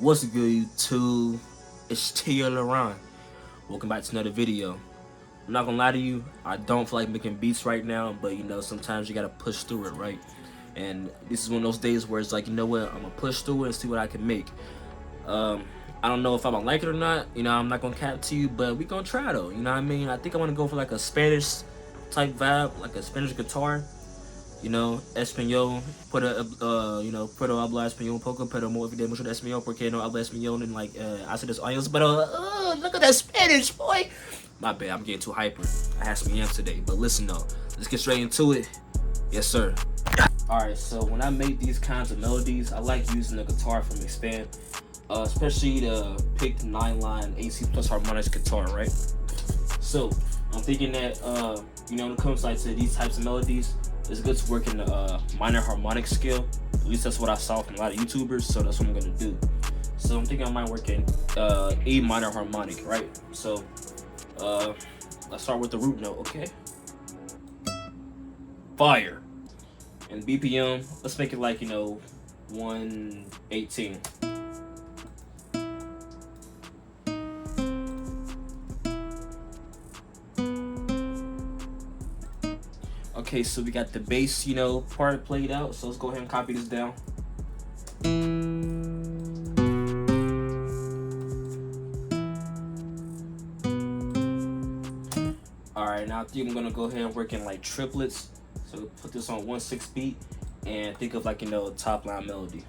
What's good, YouTube? It's Tia Laron. Welcome back to another video. I'm not gonna lie to you, I don't feel like making beats right now, but sometimes you gotta push through it, right? And this is one of those days where it's like, you know what, I'm gonna push through it and see what I can make. Um, I don't know if I'm gonna like it or not, I'm not gonna cap to you, but we gonna try though, you know what I mean? I think I wanna go for like a Spanish type vibe, like a Spanish guitar. Español, puedo hablar español poco, pero muy de mucho de español porque no hablo español en like hace dos años, but look at that Spanish, boy. My bad, I'm getting too hyper. I had some yams today, but listen though, let's get straight into it. Yes, sir. Alright, so when I make these kinds of melodies, I like using the guitar from Expand, especially the picked 9-line AC plus harmonics guitar, right? So I'm thinking that when it comes like to these types of melodies, it's good to work in the minor harmonic scale. At least that's what I saw from a lot of YouTubers, so that's what I'm gonna do. So I'm thinking I might work in A minor harmonic, right? So let's start with the root note, okay? Fire. And BPM, let's make it like 118. Okay, so we got the bass, part played out. So let's go ahead and copy this down. Alright, now I think I'm gonna go ahead and work in like triplets. So put this on 1/6 beat and think of like top line melody.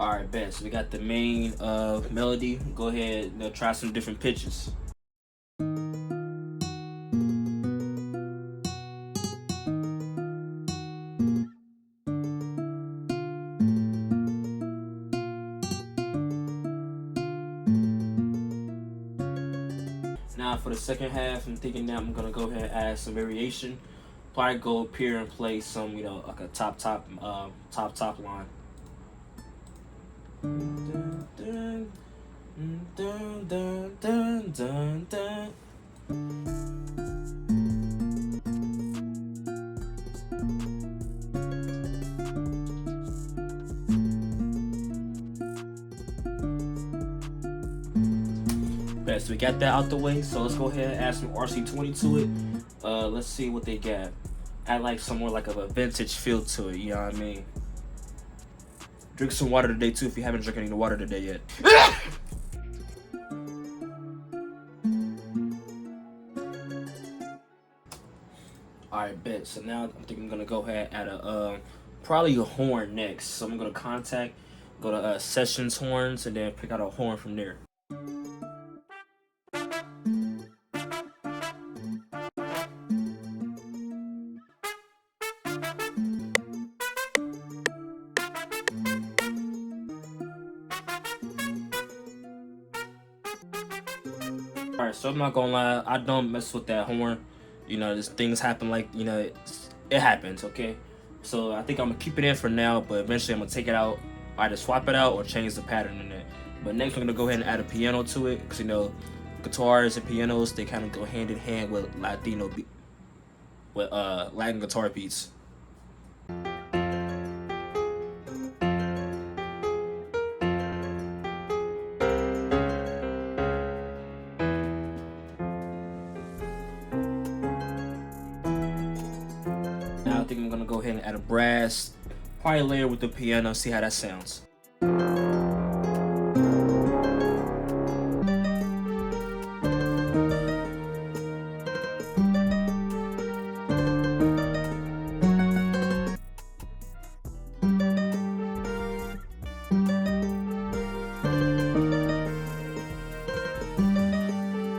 Alright, bet. So we got the main melody. Go ahead and try some different pitches. Now for the second half, I'm thinking that I'm gonna go ahead and add some variation. Probably go up here and play some, like a top line. Dun, dun, dun, dun, dun, dun, dun. Okay, so we got that out the way. So let's go ahead and add some RC20 to it. Let's see what they got. Add like some more like of a vintage feel to it. You know what I mean? Drink some water today too if you haven't drank any water today yet. Alright, bet. So now I'm thinking I'm gonna go ahead and add probably a horn next. So I'm gonna go to sessions horns and then pick out a horn from there. Alright, so I'm not gonna lie, I don't mess with that horn. These things happen like, it happens, okay? So I think I'm gonna keep it in for now, but eventually I'm gonna take it out, either swap it out or change the pattern in it. But next I'm gonna go ahead and add a piano to it, because guitars and pianos, they kind of go hand in hand with Latin guitar beats. Now I think I'm gonna go ahead and add a brass, probably layer with the piano, see how that sounds.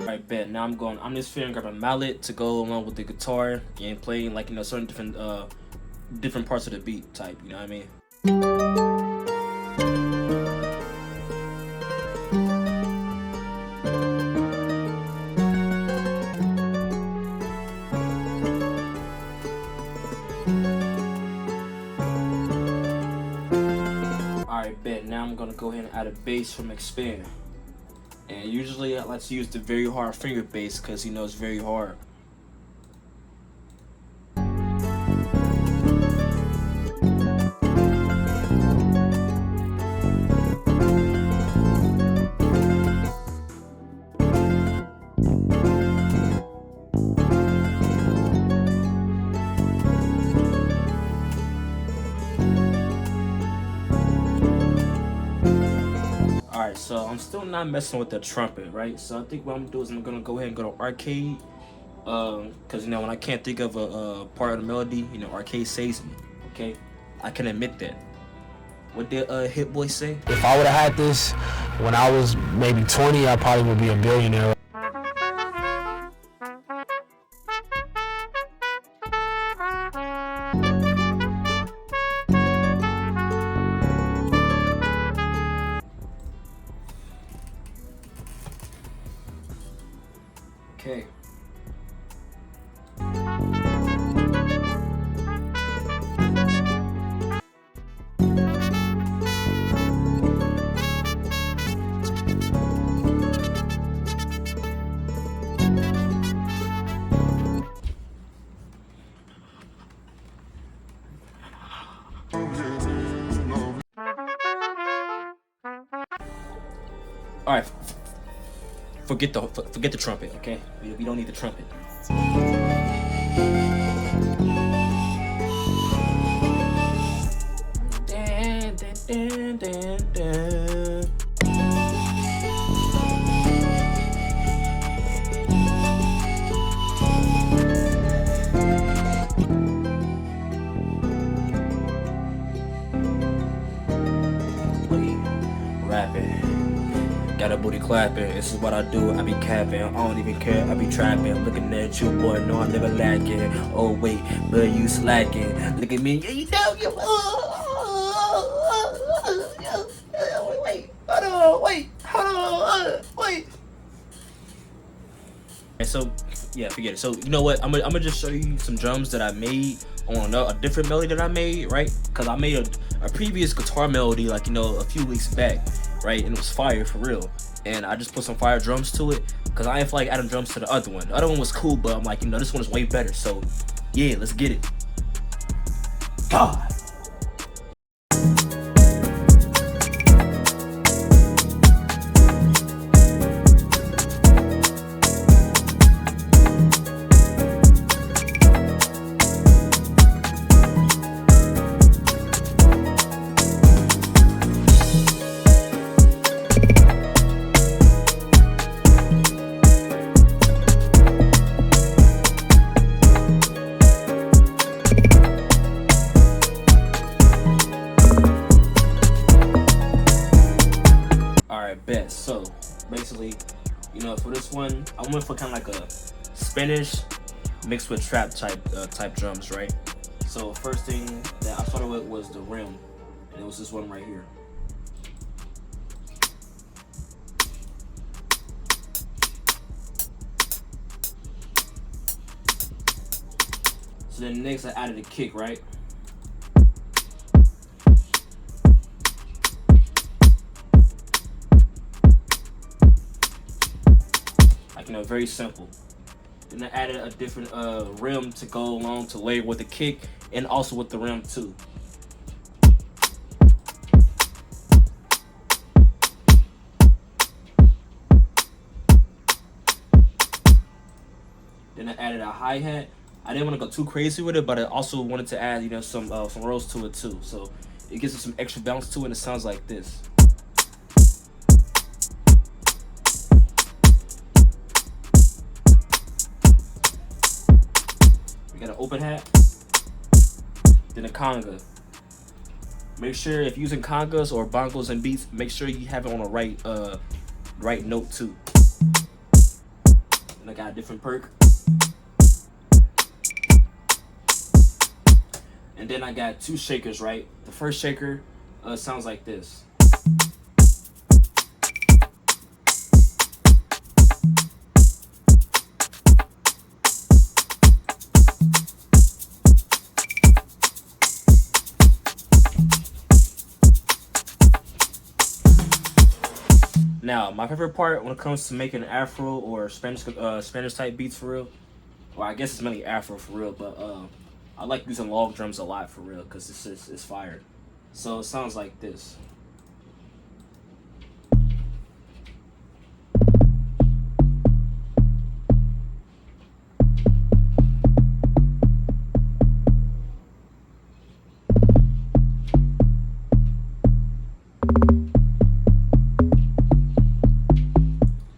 Alright, bet. Now I'm just feeling grab a mallet to go along with the guitar and playing certain different parts of the beat type, you know what I mean? Alright, bet. Now I'm gonna go ahead and add a bass from Expand. And usually I like to use the very hard finger bass because you know it's very hard. Alright, so I'm still not messing with the trumpet, right? So I think what I'm gonna do is I'm gonna go ahead and go to arcade. Cause you know when I can't think of a part of the melody, you know, arcade saves me. Okay, I can admit that. What did Hit Boy say? If I would have had this when I was maybe 20, I probably would be a billionaire. Okay. All right. Forget the trumpet, okay? We don't need the trumpet. Dan, dan, dan, dan, dan. Rapping. Got a booty clapping, this is what I do, I be capping, I don't even care, I be trapping, looking at you boy, no I'm never lacking, oh wait, but you slacking, look at me, yeah, you know, you, wait, hold on, wait. And so, yeah, forget it. So, you know what, I'm gonna just show you some drums that I made on a different melody that I made, right? Because I made a previous guitar melody, like, you know, a few weeks back, right? And it was fire for real. And I just put some fire drums to it because I ain't feel like adding drums to the other one. The other one was cool, but I'm like, you know, this one is way better. So yeah, let's get it. God. Bet. So basically, you know, for this one I went for kind of like a Spanish mixed with trap type drums, right? So first thing that I started with was the rim, and it was this one right here. So then next I added a kick, right? You know, very simple. Then I added a different rim to go along to layer with the kick and also with the rim too. Then I added a hi-hat. I didn't want to go too crazy with it, but I also wanted to add, you know, some rolls to it too. So it gives it some extra bounce to it, and it sounds like this. Got an open hat, then a conga. Make sure if you're using congas or bongos and beats, make sure you have it on the right note too. And I got a different perk. And then I got two shakers, right? The first shaker sounds like this. Now, my favorite part when it comes to making Afro or Spanish type beats for real, well, I guess it's mainly Afro for real, but I like using log drums a lot for real because it's fire. So it sounds like this.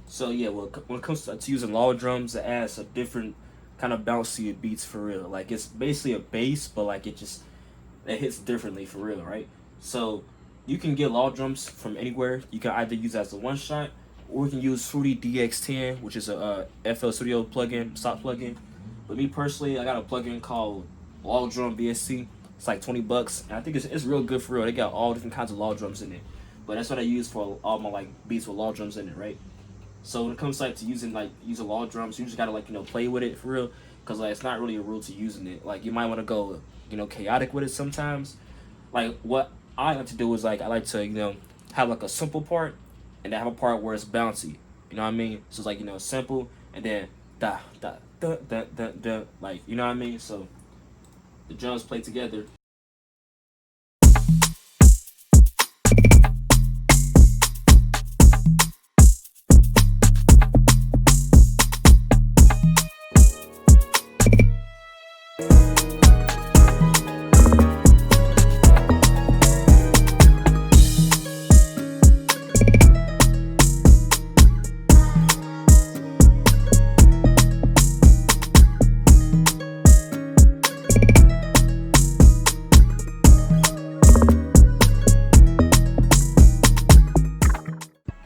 So yeah, well, when it comes to using log drums, it adds a different kind of bounce to your beats for real. Like it's basically a bass, but like it hits differently for real, right? So you can get log drums from anywhere. You can either use it as a one shot, or you can use Fruity DX10, which is a FL Studio plugin, stock plugin. But me personally, I got a plugin called Log Drum VST. It's like $20, and I think it's real good for real. They got all different kinds of log drums in it, but that's what I use for all my like beats with log drums in it, right? So when it comes like to using log drums, you just gotta play with it for real, cause like it's not really a rule to using it. Like you might want to go chaotic with it sometimes. Like what I like to do is like I like to have like a simple part, and then have a part where it's bouncy. You know what I mean? So it's like simple, and then da da da da da da, like you know what I mean. So the drums play together.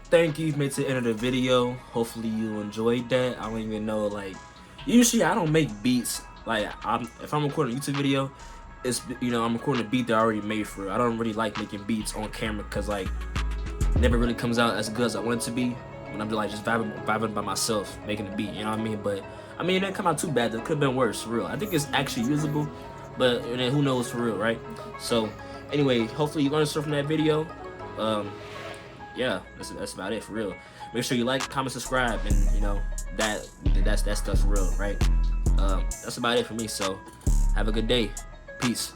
Thank you, you've made it to the end of the video. Hopefully you enjoyed that. I don't even know, like, usually I don't make beats. Like, if I'm recording a YouTube video, it's, I'm recording a beat that I already made for it. I don't really like making beats on camera because, like, it never really comes out as good as I want it to be when I'm like just vibing by myself, making a beat, you know what I mean? But, I mean, it didn't come out too bad. It could have been worse, for real. I think it's actually usable, but then who knows for real, right? So, anyway, hopefully you learned something from that video. Yeah, that's about it for real. Make sure you like, comment, subscribe, and that's that stuff for real, right? That's about it for me. So have a good day. Peace.